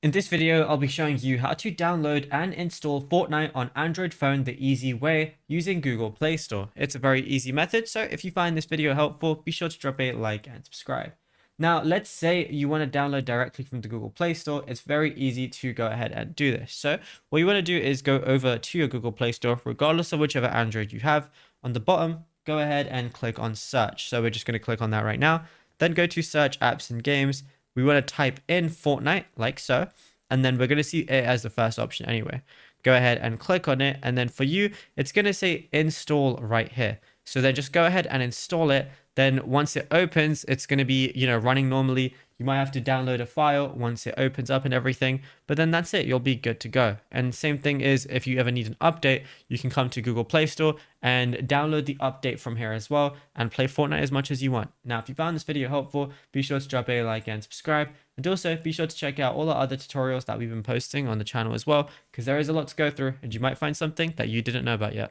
In this video, I'll be showing you how to download and install Fortnite on Android phone the easy way using Google Play Store. It's a very easy method, so if you find this video helpful, be sure to drop a like and subscribe. Now, let's say you want to download directly from the Google Play Store. It's very easy to go ahead and do this. So what you want to do is go over to your Google Play Store, regardless of whichever Android you have. On the bottom, go ahead and click on search. So we're just going to click on that right now. Then go to search apps and games. We want to type in Fortnite like so, and then we're going to see it as the first option anyway. Go ahead and click on it, and then for you, it's going to say install right here. So then just go ahead and install it. Then once it opens, it's going to be, running normally. You might have to download a file once it opens up and everything, but then that's it. You'll be good to go. And same thing is if you ever need an update, you can come to Google Play Store and download the update from here as well and play Fortnite as much as you want. Now, if you found this video helpful, be sure to drop a like and subscribe. And also be sure to check out all our other tutorials that we've been posting on the channel as well, because there is a lot to go through and you might find something that you didn't know about yet.